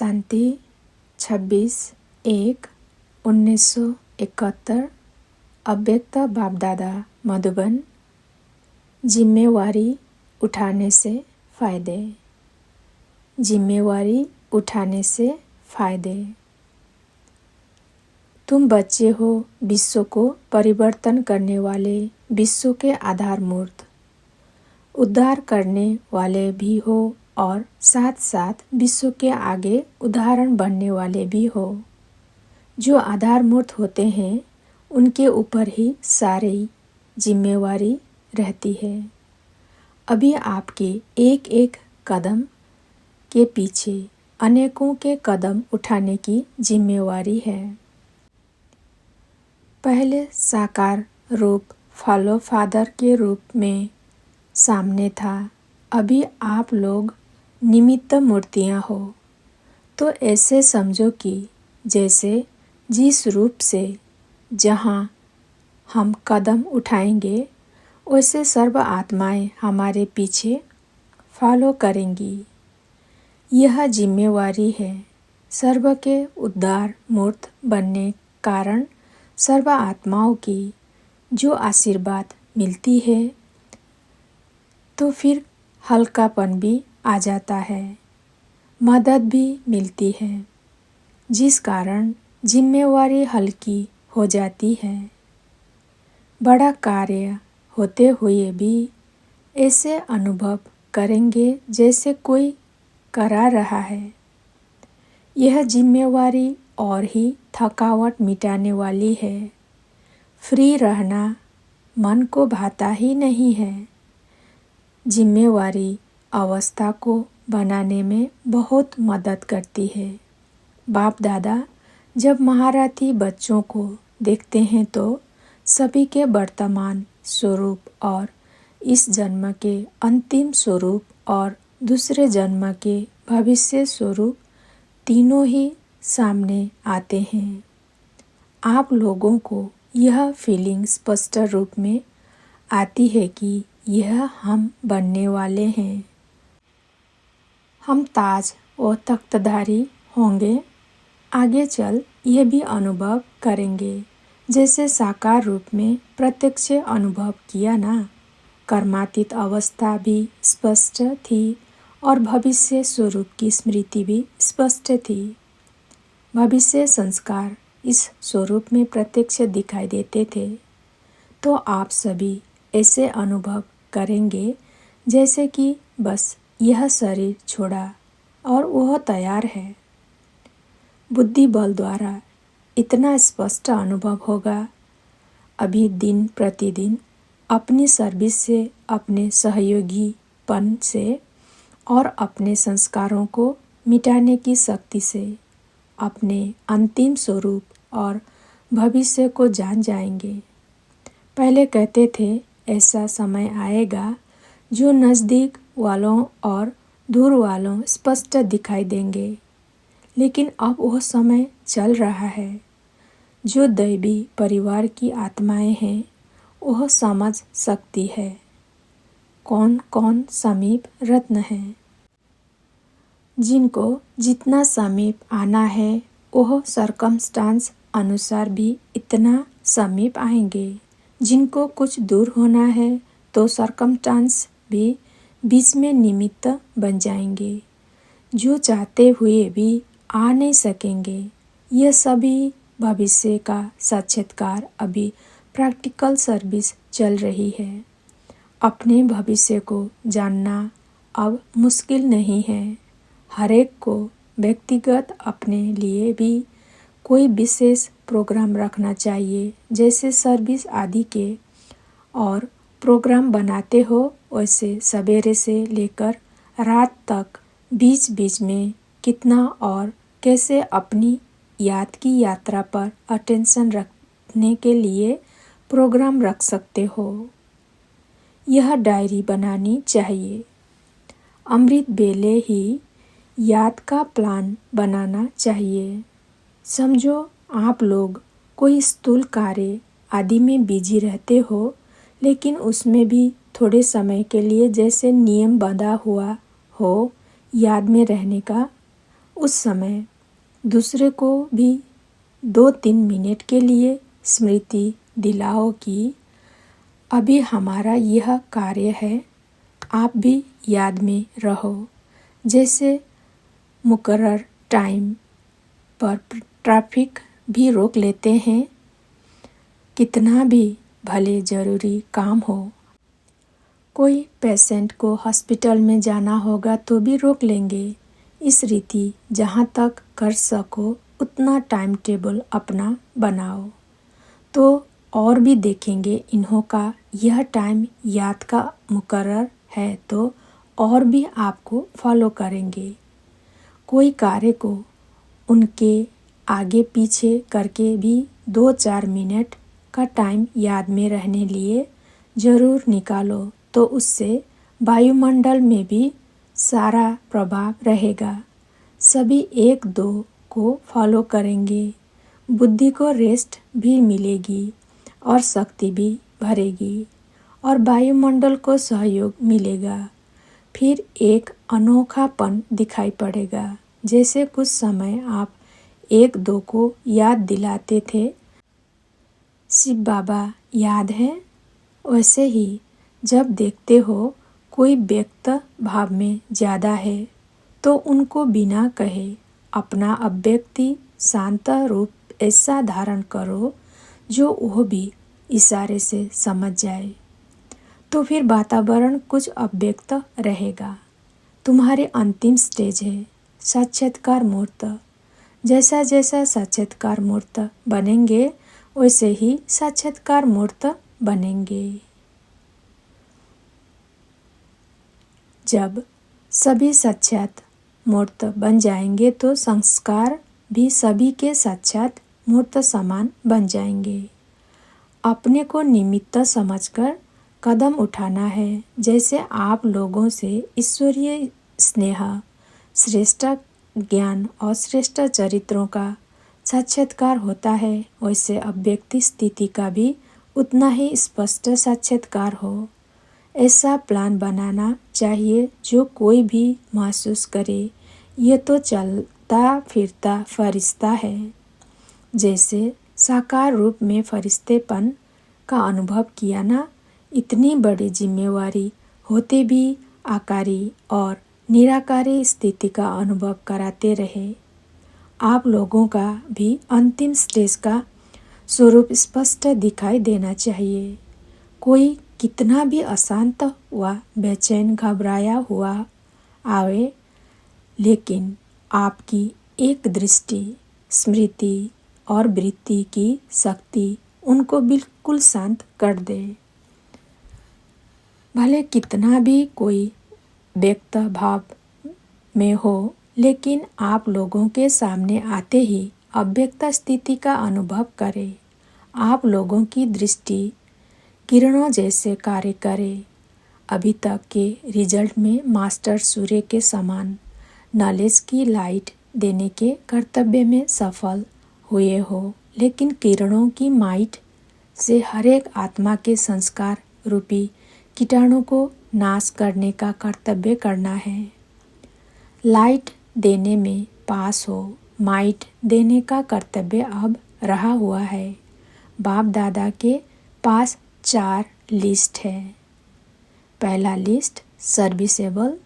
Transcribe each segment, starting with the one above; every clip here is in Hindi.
शांति 26/1/1971 अव्यक्त बाप-दादा मधुबन। जिम्मेवारी उठाने से फ़ायदे। जिम्मेवारी उठाने से फ़ायदे। तुम बच्चे हो विश्व को परिवर्तन करने वाले, विश्व के आधारमूर्त उद्धार करने वाले भी हो और साथ साथ विश्व के आगे उदाहरण बनने वाले भी हो। जो आधारमूर्त होते हैं उनके ऊपर ही सारी जिम्मेवारी रहती है। अभी आपके एक एक कदम के पीछे अनेकों के कदम उठाने की जिम्मेवारी है। पहले साकार रूप फॉलो फादर के रूप में सामने था, अभी आप लोग निमित्त मूर्तियाँ हो। तो ऐसे समझो कि जैसे जिस रूप से जहाँ हम कदम उठाएंगे वैसे सर्व आत्माएं हमारे पीछे फॉलो करेंगी। यह जिम्मेवारी है सर्व के उद्धार मूर्त बनने कारण सर्व आत्माओं की जो आशीर्वाद मिलती है तो फिर हल्कापन भी आ जाता है, मदद भी मिलती है, जिस कारण जिम्मेवारी हल्की हो जाती है। बड़ा कार्य होते हुए भी ऐसे अनुभव करेंगे जैसे कोई करा रहा है। यह जिम्मेवारी और ही थकावट मिटाने वाली है। फ्री रहना मन को भाता ही नहीं है। जिम्मेवारी अवस्था को बनाने में बहुत मदद करती है। बाप दादा जब महारथी बच्चों को देखते हैं तो सभी के वर्तमान स्वरूप और इस जन्म के अंतिम स्वरूप और दूसरे जन्म के भविष्य स्वरूप तीनों ही सामने आते हैं। आप लोगों को यह फीलिंग स्पष्ट रूप में आती है कि यह हम बनने वाले हैं। हम ताज व तख्तधारी होंगे। आगे चल यह भी अनुभव करेंगे जैसे साकार रूप में प्रत्यक्ष अनुभव किया ना। कर्मातीत अवस्था भी स्पष्ट थी और भविष्य स्वरूप की स्मृति भी स्पष्ट थी। भविष्य संस्कार इस स्वरूप में प्रत्यक्ष दिखाई देते थे। तो आप सभी ऐसे अनुभव करेंगे जैसे कि बस यह शरीर छोड़ा और वह तैयार है। बुद्धि बल द्वारा इतना स्पष्ट अनुभव होगा। अभी दिन प्रतिदिन अपनी सर्विस से, अपने सहयोगीपन से और अपने संस्कारों को मिटाने की शक्ति से अपने अंतिम स्वरूप और भविष्य को जान जाएंगे। पहले कहते थे ऐसा समय आएगा जो नज़दीक वालों और दूर वालों स्पष्ट दिखाई देंगे, लेकिन अब वह समय चल रहा है। जो दैवी परिवार की आत्माएं हैं वह समझ सकती है कौन कौन समीप रत्न है। जिनको जितना समीप आना है वह सर्कमस्टांस अनुसार भी इतना समीप आएंगे। जिनको कुछ दूर होना है तो सर्कमस्टांस भी बीच में निमित्त बन जाएंगे। जो चाहते हुए भी आ नहीं सकेंगे। यह सभी भविष्य का साक्षात्कार अभी प्रैक्टिकल सर्विस चल रही है। अपने भविष्य को जानना अब मुश्किल नहीं है। हर एक को व्यक्तिगत अपने लिए भी कोई विशेष प्रोग्राम रखना चाहिए। जैसे सर्विस आदि के और प्रोग्राम बनाते हो वैसे सवेरे से लेकर रात तक बीच बीच में कितना और कैसे अपनी याद की यात्रा पर अटेंशन रखने के लिए प्रोग्राम रख सकते हो। यह डायरी बनानी चाहिए। अमृत बेले ही याद का प्लान बनाना चाहिए। समझो आप लोग कोई स्थूल कार्य आदि में बिजी रहते हो, लेकिन उसमें भी थोड़े समय के लिए जैसे नियम बंधा हुआ हो याद में रहने का, उस समय दूसरे को भी 2-3 मिनट के लिए स्मृति दिलाओ कि अभी हमारा यह कार्य है, आप भी याद में रहो। जैसे मुकर्रर टाइम पर ट्रैफिक भी रोक लेते हैं, कितना भी भले ज़रूरी काम हो। कोई पेशेंट को हॉस्पिटल में जाना होगा तो भी रोक लेंगे। इस रीति जहाँ तक कर सको उतना टाइम टेबल अपना बनाओ। तो और भी देखेंगे इन्हों का यह टाइम याद का मुकर्रर है तो और भी आपको फॉलो करेंगे। कोई कार्य को उनके आगे पीछे करके भी 2-4 मिनट का टाइम याद में रहने लिए ज़रूर निकालो, तो उससे वायुमंडल में भी सारा प्रभाव रहेगा। सभी 1-2 को फॉलो करेंगे, बुद्धि को रेस्ट भी मिलेगी और शक्ति भी भरेगी और वायुमंडल को सहयोग मिलेगा। फिर एक अनोखापन दिखाई पड़ेगा। जैसे कुछ समय आप 1-2 को याद दिलाते थे, शिव बाबा याद है, वैसे ही जब देखते हो कोई व्यक्त भाव में ज़्यादा है तो उनको बिना कहे अपना अभिव्यक्ति शांत रूप ऐसा धारण करो जो वह भी इशारे से समझ जाए। तो फिर वातावरण कुछ अव्यक्त रहेगा। तुम्हारे अंतिम स्टेज है साक्षात्कार मूर्त। जैसा जैसा साक्षात्कार मूर्त बनेंगे वैसे ही साक्षात्कार मूर्त बनेंगे। जब सभी साक्षात मूर्त बन जाएंगे तो संस्कार भी सभी के साक्षात मूर्त समान बन जाएंगे। अपने को निमित्त समझकर कदम उठाना है। जैसे आप लोगों से ईश्वरीय स्नेह, श्रेष्ठ ज्ञान और श्रेष्ठ चरित्रों का साक्षात्कार होता है, वैसे अव्यक्ति स्थिति का भी उतना ही स्पष्ट साक्षात्कार हो। ऐसा प्लान बनाना चाहिए जो कोई भी महसूस करे ये तो चलता फिरता फरिश्ता है। जैसे साकार रूप में फरिश्तेपन का अनुभव किया ना, इतनी बड़ी जिम्मेवारी होते भी आकारी और निराकारी स्थिति का अनुभव कराते रहे। आप लोगों का भी अंतिम स्टेज का स्वरूप स्पष्ट दिखाई देना चाहिए। कोई कितना भी अशांत व बेचैन घबराया हुआ आवे, लेकिन आपकी एक दृष्टि, स्मृति और वृत्ति की शक्ति उनको बिल्कुल शांत कर दे। भले कितना भी कोई व्यक्त भाव में हो, लेकिन आप लोगों के सामने आते ही अव्यक्त स्थिति का अनुभव करें। आप लोगों की दृष्टि किरणों जैसे कार्य करे। अभी तक के रिजल्ट में मास्टर सूर्य के समान नॉलेज की लाइट देने के कर्तव्य में सफल हुए हो, लेकिन किरणों की माइट से हर एक आत्मा के संस्कार रूपी कीटाणु को नाश करने का कर्तव्य करना है। लाइट देने में पास हो, माइट देने का कर्तव्य अब रहा हुआ है। बाप दादा के पास 4 लिस्ट है। पहला लिस्ट सर्विसेबल,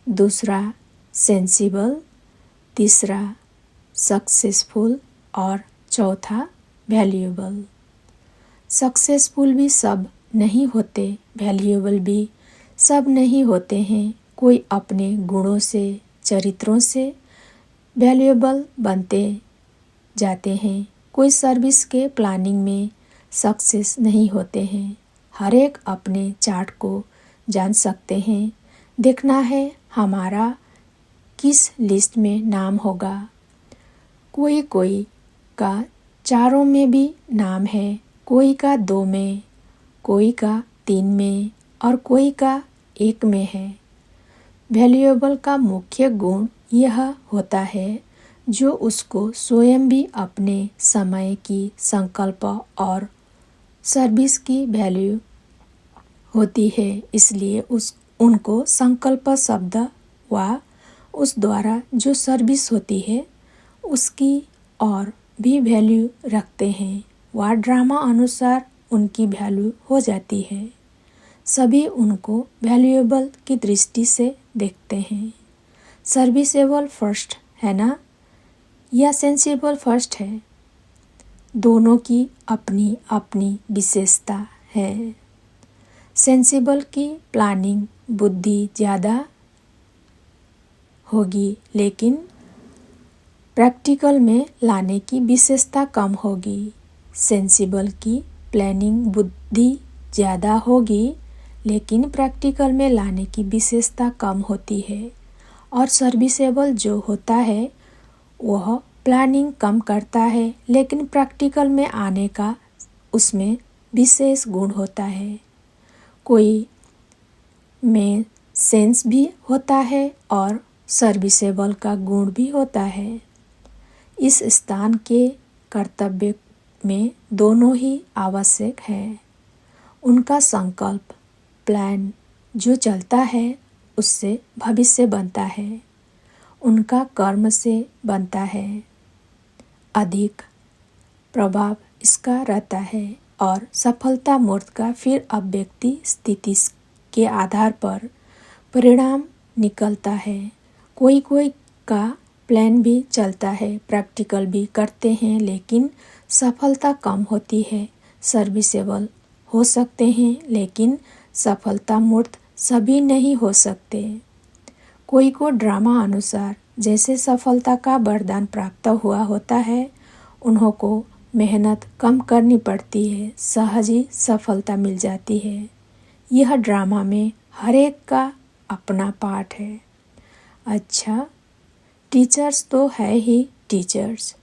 दूसरा सेंसिबल, तीसरा सक्सेसफुल और चौथा वैल्यूएबल। सक्सेसफुल भी सब नहीं होते, वैल्यूएबल भी सब नहीं होते हैं। कोई अपने गुणों से, चरित्रों से वैल्यूएबल बनते जाते हैं, कोई सर्विस के प्लानिंग में सक्सेस नहीं होते हैं। हर एक अपने चार्ट को जान सकते हैं। देखना है हमारा किस लिस्ट में नाम होगा। कोई कोई का 4 में भी नाम है, कोई का 2 में, कोई का 3 में और कोई का 1 में है। वैल्यूएबल का मुख्य गुण यह होता है जो उसको स्वयं भी अपने समय की संकल्प और सर्विस की वैल्यू होती है। इसलिए उनको संकल्प शब्द व उस द्वारा जो सर्विस होती है उसकी और भी वैल्यू रखते हैं। वह ड्रामा अनुसार उनकी वैल्यू हो जाती है। सभी उनको वैल्यूएबल की दृष्टि से देखते हैं। सर्विसेबल फर्स्ट है ना, या सेंसिबल फर्स्ट है? दोनों की अपनी अपनी विशेषता है। सेंसिबल की प्लानिंग बुद्धि ज़्यादा होगी, लेकिन प्रैक्टिकल में लाने की विशेषता कम होगी। सेंसिबल की प्लानिंग बुद्धि ज़्यादा होगी, लेकिन प्रैक्टिकल में लाने की विशेषता कम होती है। और सर्विसेबल जो होता है वह प्लानिंग कम करता है, लेकिन प्रैक्टिकल में आने का उसमें विशेष गुण होता है। कोई में सेंस भी होता है और सर्विसेबल का गुण भी होता है। इस स्थान के कर्तव्य में दोनों ही आवश्यक है। उनका संकल्प प्लान जो चलता है उससे भविष्य बनता है, उनका कर्म से बनता है। अधिक प्रभाव इसका रहता है और सफलता मूर्त का फिर अब व्यक्ति स्थिति के आधार पर परिणाम निकलता है। कोई कोई का प्लान भी चलता है, प्रैक्टिकल भी करते हैं, लेकिन सफलता कम होती है। सर्विसेबल हो सकते हैं, लेकिन सफलता मूर्त सभी नहीं हो सकते। कोई को ड्रामा अनुसार जैसे सफलता का वरदान प्राप्त हुआ होता है, उन्हों को मेहनत कम करनी पड़ती है, सहज ही सफलता मिल जाती है। यह ड्रामा में हर एक का अपना पार्ट है। अच्छा, टीचर्स तो है ही टीचर्स।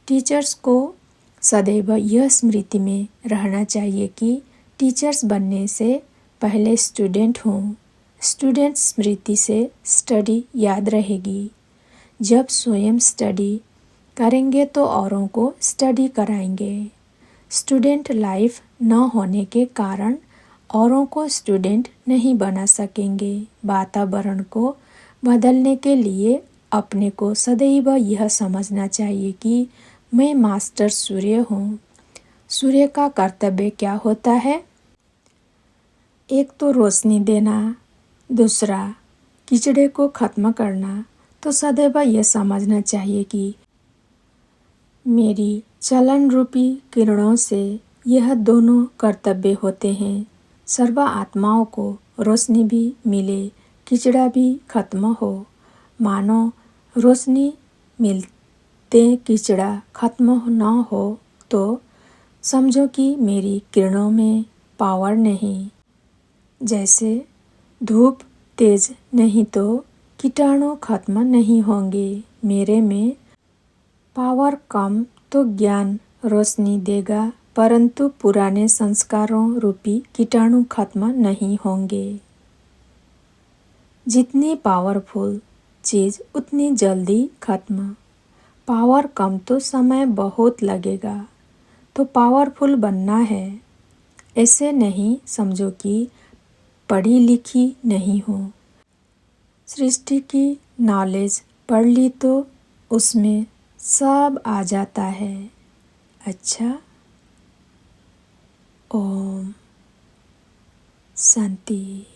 टीचर्स को सदैव यह स्मृति में रहना चाहिए कि टीचर्स बनने से पहले स्टूडेंट हूँ। स्टूडेंट स्मृति से स्टडी याद रहेगी। जब स्वयं स्टडी करेंगे तो औरों को स्टडी कराएंगे। स्टूडेंट लाइफ न होने के कारण औरों को स्टूडेंट नहीं बना सकेंगे। वातावरण को बदलने के लिए अपने को सदैव यह समझना चाहिए कि मैं मास्टर सूर्य हूँ। सूर्य का कर्तव्य क्या होता है? एक तो रोशनी देना, दूसरा कीचड़े को खत्म करना। तो सदैव यह समझना चाहिए कि मेरी चलन रूपी किरणों से यह दोनों कर्तव्य होते हैं। सर्व आत्माओं को रोशनी भी मिले, कीचड़ा भी खत्म हो। मानो रोशनी मिलते कीचड़ा खत्म न हो तो समझो कि मेरी किरणों में पावर नहीं। जैसे धूप तेज नहीं तो कीटाणु खत्म नहीं होंगे। मेरे में पावर कम तो ज्ञान रोशनी देगा, परंतु पुराने संस्कारों रूपी कीटाणु खत्म नहीं होंगे। जितनी पावरफुल चीज़ उतनी जल्दी खत्म। पावर कम तो समय बहुत लगेगा। तो पावरफुल बनना है। ऐसे नहीं समझो कि पढ़ी लिखी नहीं हूँ। सृष्टि की नॉलेज पढ़ ली तो उसमें सब आ जाता है। अच्छा, ओम शांति।